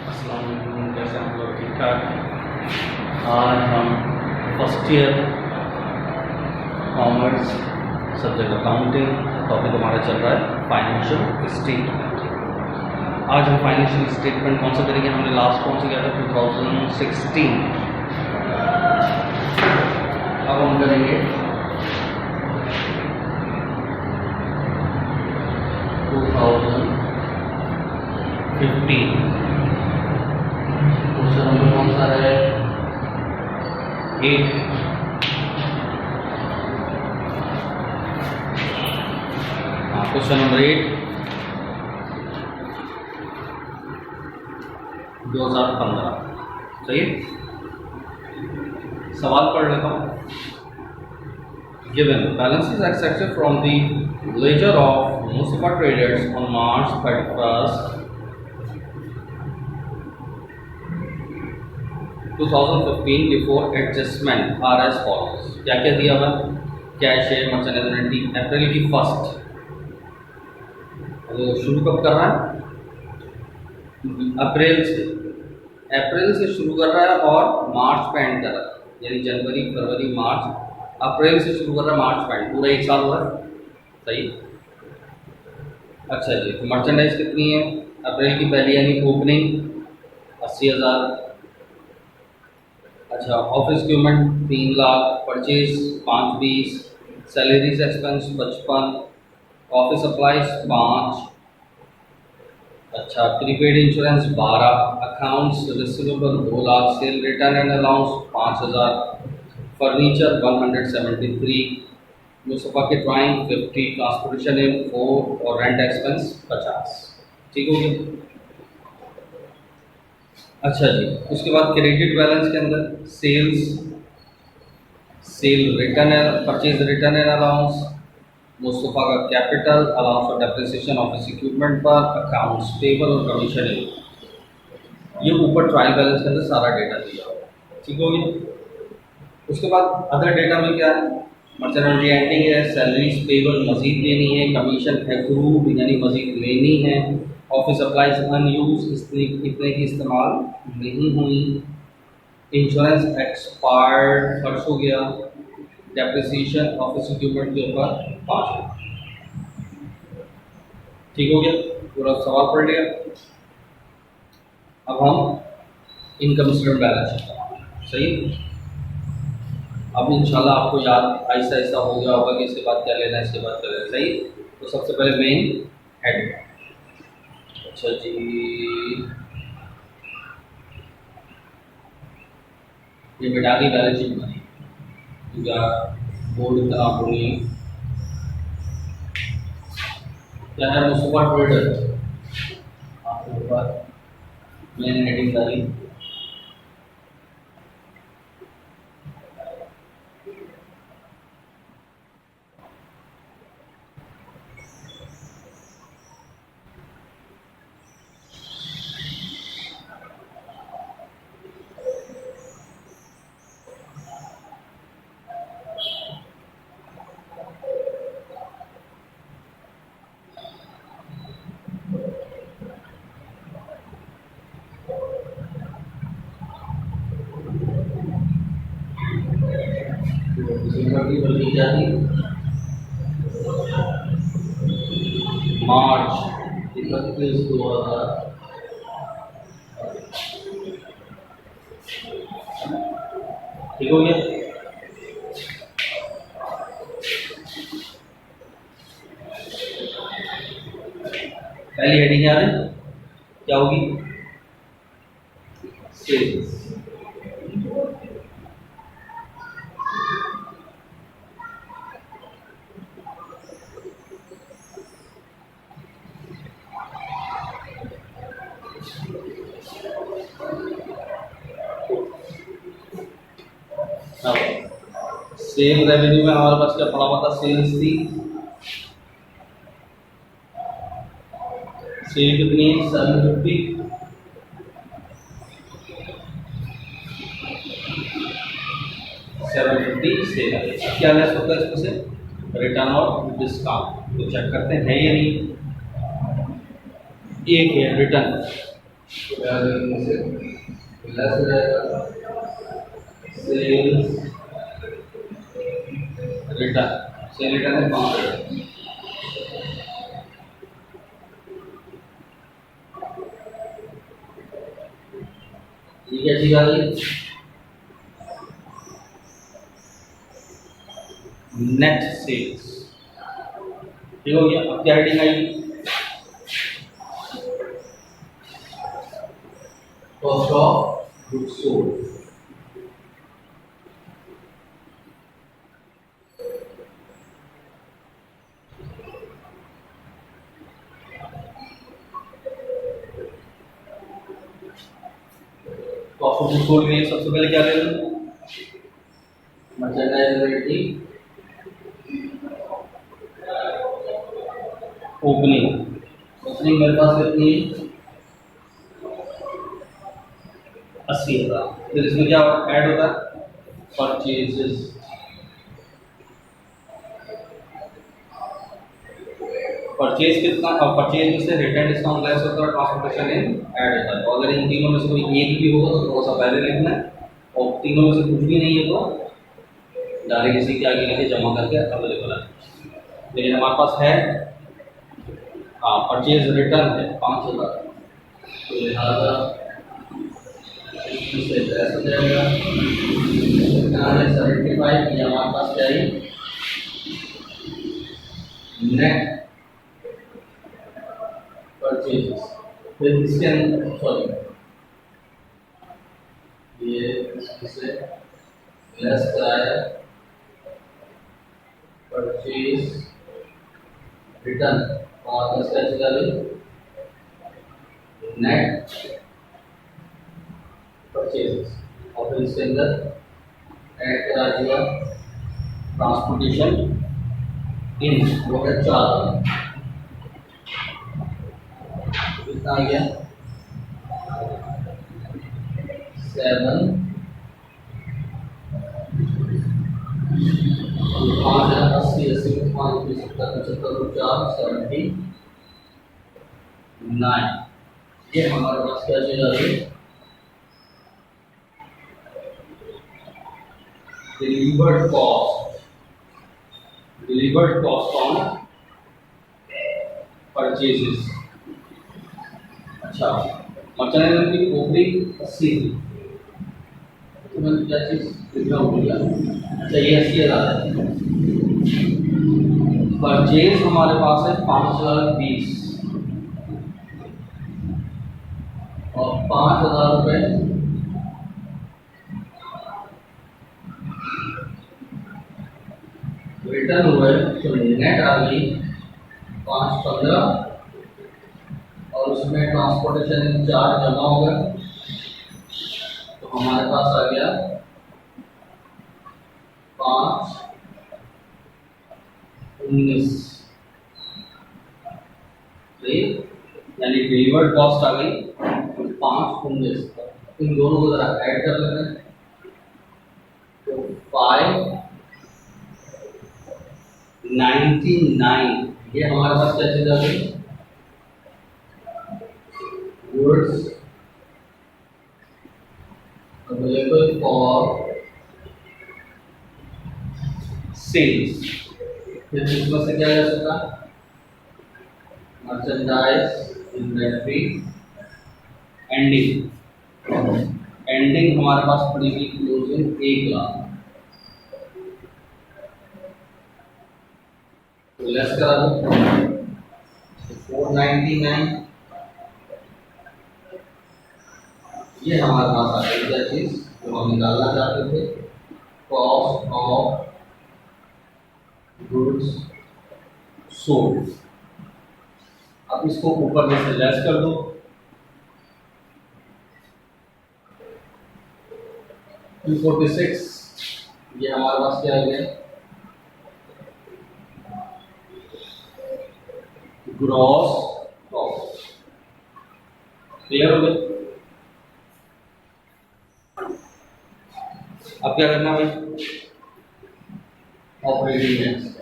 अस्सलाम वालेकुम, कैसे हम लोग ठीक ठाक। आज हम first year commerce subject accounting topic हमारा चल रहा है फाइनेंशियल स्टेटमेंट। आज हम फाइनेंशियल स्टेटमेंट कौन सा करेंगे? हमने लास्ट कौन सा किया था? 2016। अब हम करेंगे 2015। क्वेश्चन नंबर कौन सा है? 8। हाँ, क्वेश्चन नंबर 8 2015। सही है। सवाल पढ़ लेता हूँ। Given balances accepted from the ledger of Mustafa Traders on March 31st, 2015 before adjustment are as follows। क्या क्या दिया हुआ? कैश है, मर्चेंडाइज अप्रैल की 1st। तो शुरू कब कर रहा है? अप्रैल से शुरू कर रहा है और मार्च पे एंड कर रहा है, यानी जनवरी फरवरी मार्च। अप्रैल से शुरू कर रहा है, मार्च पे एंड, पूरा 1 साल हुआ है। सही। अच्छा जी, तो मर्चेंडाइज कितनी है? अप्रैल की पहली यानी ओपनिंग 80,000। अच्छा, office equipment 3 lakh, purchase 520, salaries expense 55, office supplies 5। अच्छा, prepaid insurance 12, accounts receivable 2 lakh, cell return and allowance 5000, furniture 173, Mustafa के ड्राइंग 50, ट्रांसपोर्टेशन 4 और रेंट एक्सपेंस 50। ठीक हो गया। अच्छा जी, उसके बाद क्रेडिट बैलेंस के अंदर sale return, purchase return and allowance, Mustafa का capital, allowance for depreciation office equipment पर, अकाउंट्स पेबल और कमीशन। ये ऊपर ट्रायल बैलेंस के अंदर सारा डेटा दिया हुआ। ठीक हो गया। उसके बाद अदर डेटा में क्या है? मर्चेंडाइज एंडिंग है, सैलरीज पेबल मजीद लेनी है, कमीशन एक्रूड यानी मजीद लेनी है, ऑफिस सप्लाइज अनयूज इतने की इस्तेमाल नहीं हुई, इंश्योरेंस एक्सपायर्ड खर्च हो गया, डेप्रिसिएशन ऑफिस इक्विपमेंट के ऊपर 5। ठीक हो गया, पूरा सवाल पढ़ लिया। अब हम इनकम स्टेटमेंट बैलेंस शीट। सही। अब इंशाल्लाह आपको याद ऐसा ऐसा हो गया होगा कि इसके बाद क्या लेना है, इसके बाद क्या लेना है। सही। तो सबसे पहले मेन हेड। अच्छा जी, ये बेटा की बैलेंस शीट बनी या बोर्ड की तरह होनी क्या है? मुस्तफा ट्रेडर आपके ऊपर मेन हेडिंग डाली। मार्च 31, 2000। ठीक हो गया। पहली हेडिंग याद है क्या होगी? सेल्स। सेल रेवेन्यू में हमारे पास क्या पड़ा हुआ था? सेल्स थी। सेल कितनी है? 750। सेल क्या लेस होता है इसमें से? रिटर्न और डिस्काउंट। तो चेक करते हैं है या नहीं। एक है रिटर्न से लेस हो जाएगा सेल्स रिटर्न। सेल रिटर्न है 5,000। ये क्या चीज आ गई? Net sales. ठीक हो गया। अब क्या हेडिंग आई? Cost of goods sold. Cost of goods sold के लिए सबसे पहले क्या ले लो? Merchandise opening. ओपनिंग मेरे पास कितनी है? 80,000। फिर इसमें क्या ऐड होता है? परचेजेस। परचेज कितना? और परचेज में से रिटर्न डिस्काउंट लेस होता है, ट्रांसपोर्टेशन इन ऐड होता है। तो अगर इन तीनों में से कोई एक भी होगा तो थोड़ा सा पहले लिखना है, और तीनों में से कुछ भी नहीं है तो डायरेक्ट इसी के आगे लिखे जमा करके अवेलेबल है। लेकिन हमारे पास है, हाँ, परचेज रिटर्न है 5,000, तो लिहाजा इससे लेस हो जाएगा 75। ये हमारे पास क्या है? Net purchases. फिर इसके अंदर सॉरी ये इससे लेस कराया परचेज रिटर्न और इसका चला नेट परचेजेस, और फिर इसके अंदर ऐड करा दिया ट्रांसपोर्टेशन इन, वो है 4। कितना आ गया? 7। 5,80 80 में 5 75 4 79। ये हमारे पास क्या चीज आ रही है? Delivered cost. Delivered cost on purchases. अच्छा, मर्चेंडाइज की ओपनिंग 80 थी, तो मैंने क्या चीज लिखना भूल गया। अच्छा, ये 80,000 है। परचेज हमारे पास है 5,020 और 5,000 रुपये रिटर्न हुए, तो नेट आ गई 515, और उसमें ट्रांसपोर्टेशन चार्ज जमा हो गया, तो हमारे पास आ गया 519। यानी डिलीवर्ड कॉस्ट आ गई 519। इन दोनों को जरा ऐड कर लेते हैं, तो 599। ये हमारे पास क्या चीज आ गई? Goods available for sales. फिर इसमें से क्या जा सकता? Merchandise inventory ending. एंडिंग हमारे पास पड़ेगी क्लोजिंग 1,00,000। तो लेस करा दो 499। ये हमारे पास आ गई क्या चीज जो हम निकालना चाहते थे? Cost of goods sold. अब इसको ऊपर में से लेस कर दो, 246। ये हमारे पास क्या आ गया? Gross profit. क्लियर हो गया? अब क्या करना भाई? Operating expense.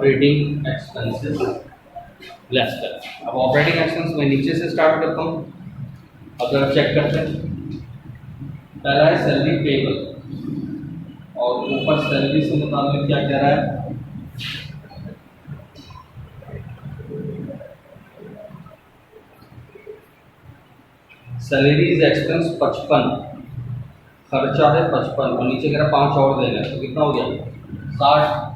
Operating expenses less कर। अब ऑपरेटिंग एक्सपेंस में नीचे से स्टार्ट करता हूँ। अब जरा चेक करते हैं। पहला है सैलरी पेबल और ऊपर सैलरी से मुताबिक क्या कह रहा है, सैलरीज एक्सपेंस 55, खर्चा है 55 और नीचे कह रहा है 5 और देना है, तो कितना हो गया 60।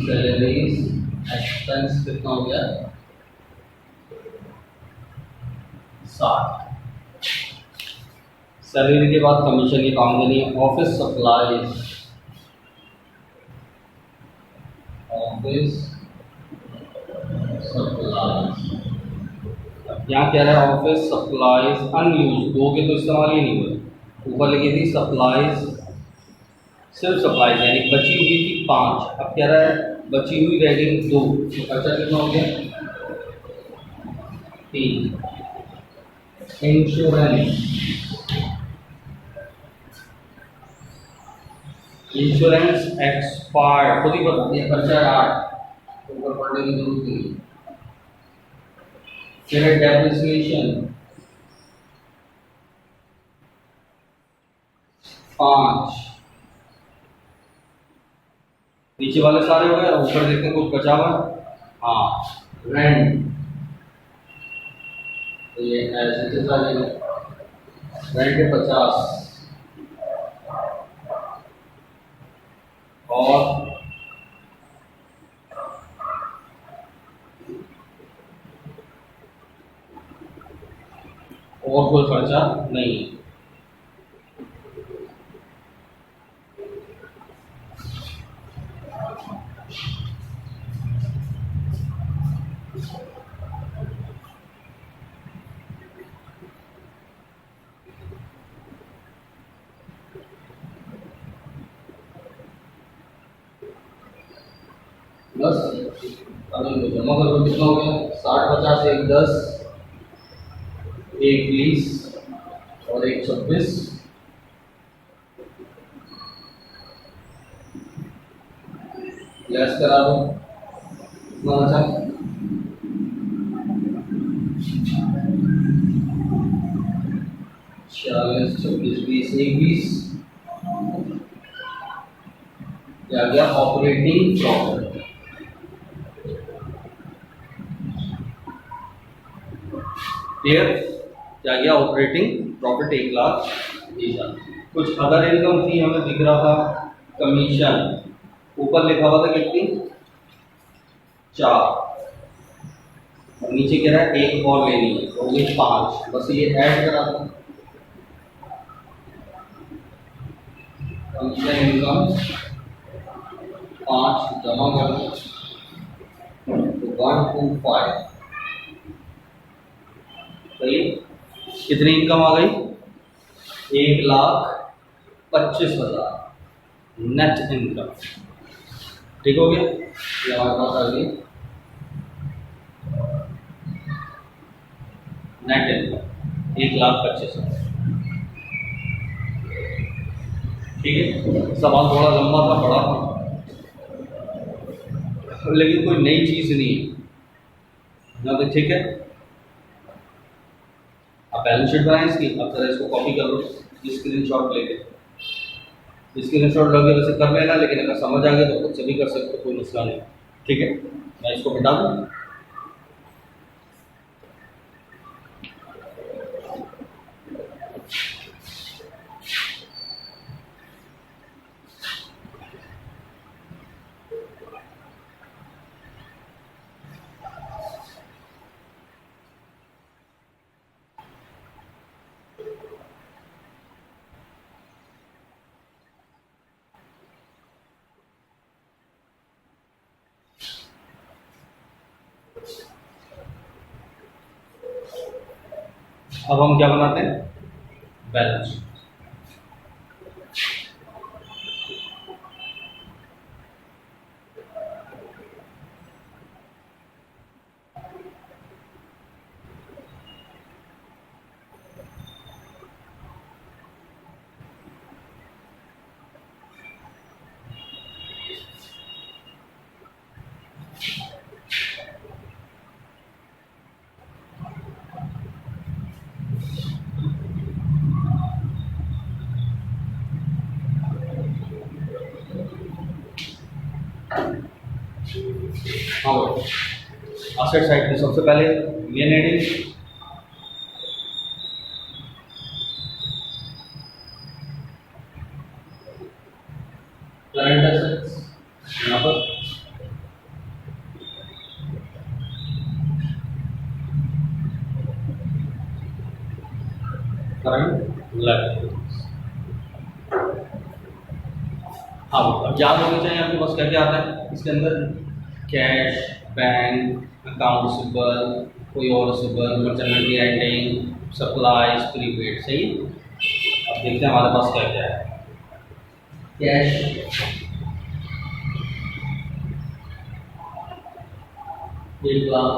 सैलरीज एक्सपेंस कितना हो गया 60। सैलरी के बाद कमीशन की काम देनी है। ऑफिस सप्लाईज, ऑफिस सप्लाईज, यहाँ कह रहा है ऑफिस सप्लाईज अनयूज, दो के तो इस्तेमाल ही नहीं हुए। ऊपर लिखी थी सप्लाईज, सिर्फ सप्लाईज यानी बची हुई थी 5, अब कह रहा है बची हुई रह गई 2, तो खर्चा कितना हो गया 3। इंश्योरेंस, इंश्योरेंस एक्सपायर्ड, खुद ही बता दिया खर्चा है 8, ऊपर पढ़ने की जरूरत नहीं। फिर है डेप्रिसिएशन 5, नीचे वाले सारे हो गए। ऊपर देखते हैं कुछ बचा हुआ। हाँ, रेंट, तो ये ऐसे सारे रेंट है 50 और कोई खर्चा नहीं है। बस अभी जमा करो, कितना हो गया 60 50 एक 10 एक 20 और एक 26, लेस करा दो कितना बचा 46 26 20 एक 20, क्या गया ऑपरेटिंग प्रॉफिट। क्लियर, क्या गया ऑपरेटिंग प्रॉफिट 1,20,000। कुछ अदर इनकम थी, हमें दिख रहा था कमीशन, ऊपर लिखा हुआ था कितनी 4 और नीचे कह रहा है एक और लेनी है, तो होगी 5, बस ये ऐड करा दो। कमीशन इनकम 5 जमा कर दो, तो 125। सही, कितनी इनकम आ गई 1,25,000 नेट इनकम। ठीक हो गया, ये हमारे पास आ गई नेट इनकम 1,25,000। ठीक है, सवाल थोड़ा लंबा था, बड़ा था, लेकिन कोई नई चीज नहीं है ना। तो ठीक है, आप बैलेंस शीट बनाएं इसकी। अब जरा इसको कॉपी कर लो, स्क्रीनशॉट लेके, स्क्रीनशॉट लगे वैसे कर लेना, लेकिन अगर समझ आ गया तो खुद से भी कर सकते हो, कोई मसला नहीं। ठीक है, मैं इसको हटा दूँ। अब हम क्या बनाते हैं बैलेंस शीट। हाँ भाई, असेट साइड में सबसे पहले मेन हेडिंग, करंट एसेट्स यहाँ पर, करंट लायबिलिटीज। हाँ, अब याद होनी चाहिए आपके पास क्या क्या आता है इसके अंदर। कैश, बैंक, अकाउंट रिसीवेबल, कोई और receivable, merchandise ending, supplies, prepaid. सही। अब देखते हैं हमारे पास क्या क्या है। कैश 1,00,000,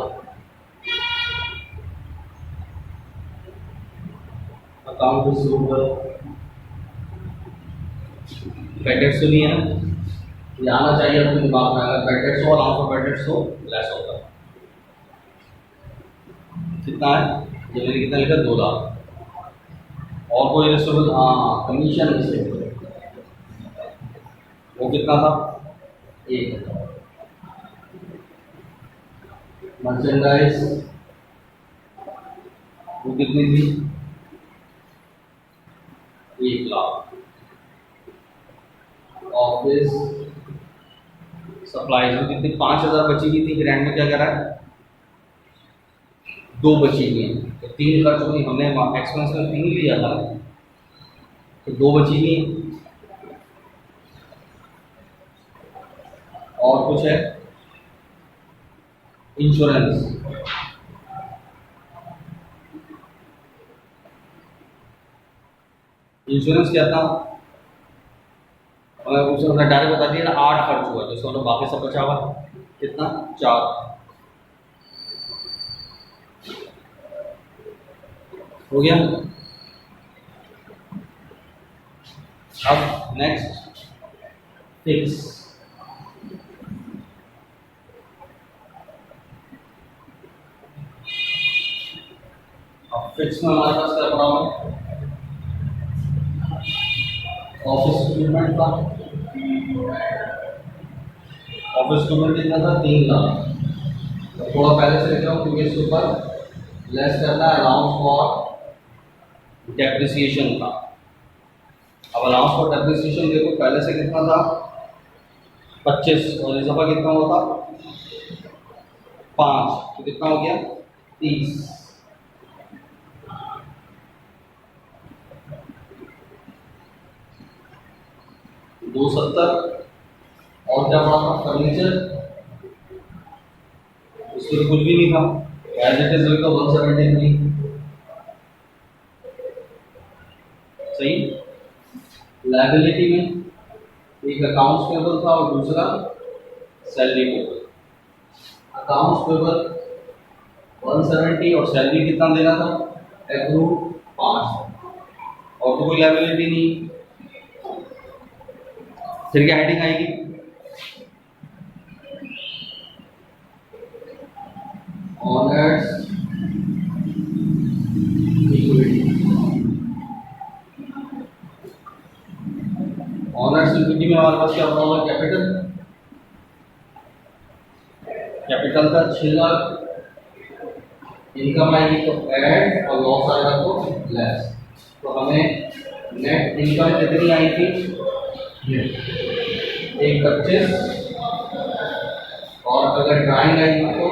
अकाउंट रिसीवेबल, पैकेट से नहीं है ना, ये आना चाहिए अपने दिमाग में। अगर पैकेट हो, अलाउंस फॉर पैकेट हो, लेस होता है। कितना है ये मैंने कितना लिखा, 2,00,000। और कोई रिसीवेबल, हाँ कमीशन रिसीवेबल, वो कितना था, 1,000। मर्चेंडाइज वो कितनी थी, 1,00,000। ऑफिस सप्लाईज में कितनी, 5,000 बची हुई थी। फिर एंड में क्या करा है, 2 बची हुई हैं, तो 3 खर्च हुई। हमने एक्सपेंस में 3 लिया था, तो 2 बची हुई। और कुछ है, इंश्योरेंस, इंश्योरेंस क्या था, उसने डायरेक्ट बता दिया ना, 8 खर्च हुआ, तो उसका बाकी सब बचा हुआ कितना, 4 हो गया। अब नेक्स्ट, फिक्स। अब फिक्स में हमारे पास क्या पड़ा हुआ, ऑफिस इक्विपमेंट का, ऑफिस इक्विपमेंट कितना था, 3,00,000। तो थोड़ा पहले से लिख रहा हूँ क्योंकि इसके ऊपर लेस करना है अलाउंस फॉर डेप्रिसिएशन का। अब अलाउंस फॉर डेप्रिसिएशन देखो, पहले से कितना था, 25, और इस दफा कितना हुआ था, 5, तो कितना हो गया, 30। दो 70। और क्या पड़ा था, फर्नीचर, उसके तो कुछ भी नहीं था, एज इट इज का 173। सही। लायबिलिटी में एक अकाउंट्स पेबल था और दूसरा सैलरी पेबल। अकाउंट्स पेबल 170 और सैलरी कितना देना था, एक्रू 5, और तो कोई लायबिलिटी नहीं। फिर क्या हेडिंग आएगी, ऑनर्स इक्विटी। ऑनर्स इक्विटी में हमारे पास क्या पड़ा हुआ, कैपिटल, कैपिटल का 6,00,000। इनकम आएगी तो ऐड, और लॉस आएगा तो लेस। तो हमें नेट इनकम कितनी आई थी, 1,25, और अगर ड्राइंग आई तो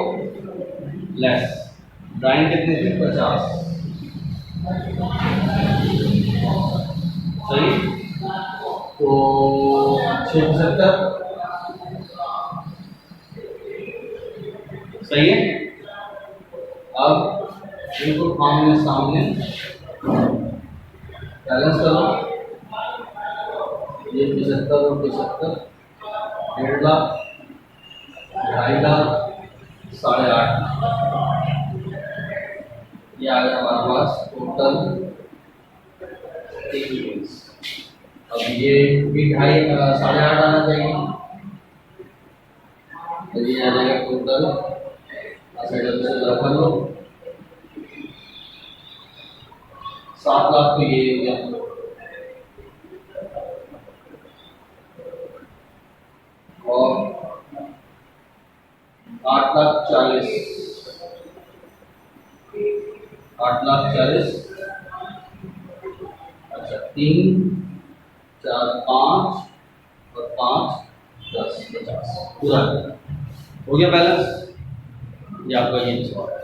लेस। ड्राइंग कितनी थी, 50। सही। तो 675। सही है। अब इनको आमने सामने बैलेंस करो, ये 75 और 75, 1,50,000, 2,50,000, 8,500। ये आ गया हमारे पास टोटल इक्विटीज। अब ये भी 2,500 8,500 आना चाहिए, तो ये आ जाएगा टोटल, कर लो 7,00,000, तो ये हो गया। और 8,40,000, 8,40,000। अच्छा, 3, 4, 5 और 5, 10, 50 पूरा हो गया बैलेंस। ये आपका ये सवाल है।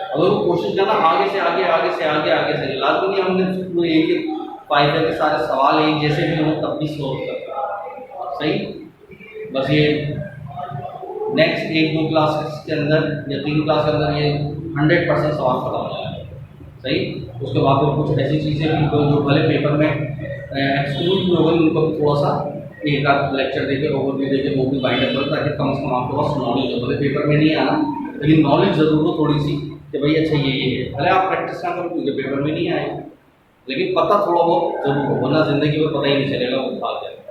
अगर वो कोशिश करना आगे से आगे, आगे से आगे, आगे से, लाजमी नहीं हमने पूरे एक एक फाइव के सारे सवाल एक जैसे भी हों तब भी सोल्व करता, सही। बस ये नेक्स्ट 1-2 क्लासेस के अंदर या 3 क्लास के अंदर ये 100% सवाल खत्म हो जाएगा, सही। उसके बाद फिर कुछ ऐसी चीज़ें भी जो भले पेपर में एक्सक्लूड भी होगी, उनको भी थोड़ा सा एक आध लेक्चर देके ओवरव्यू देके वो भी बाइंड अप करो, ताकि कम से कम आपके पास नॉलेज हो। भले पेपर में नहीं आना, लेकिन नॉलेज जरूर हो थोड़ी सी कि भाई अच्छा ये है। भले आप प्रैक्टिस ना करो क्योंकि पेपर में नहीं आए, लेकिन पता थोड़ा बहुत जरूर हो, वरना जिंदगी में पता ही नहीं चलेगा वो भाग जाएगा।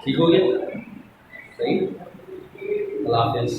ठीक हो गया, सही। अल्लाह हाफिज़।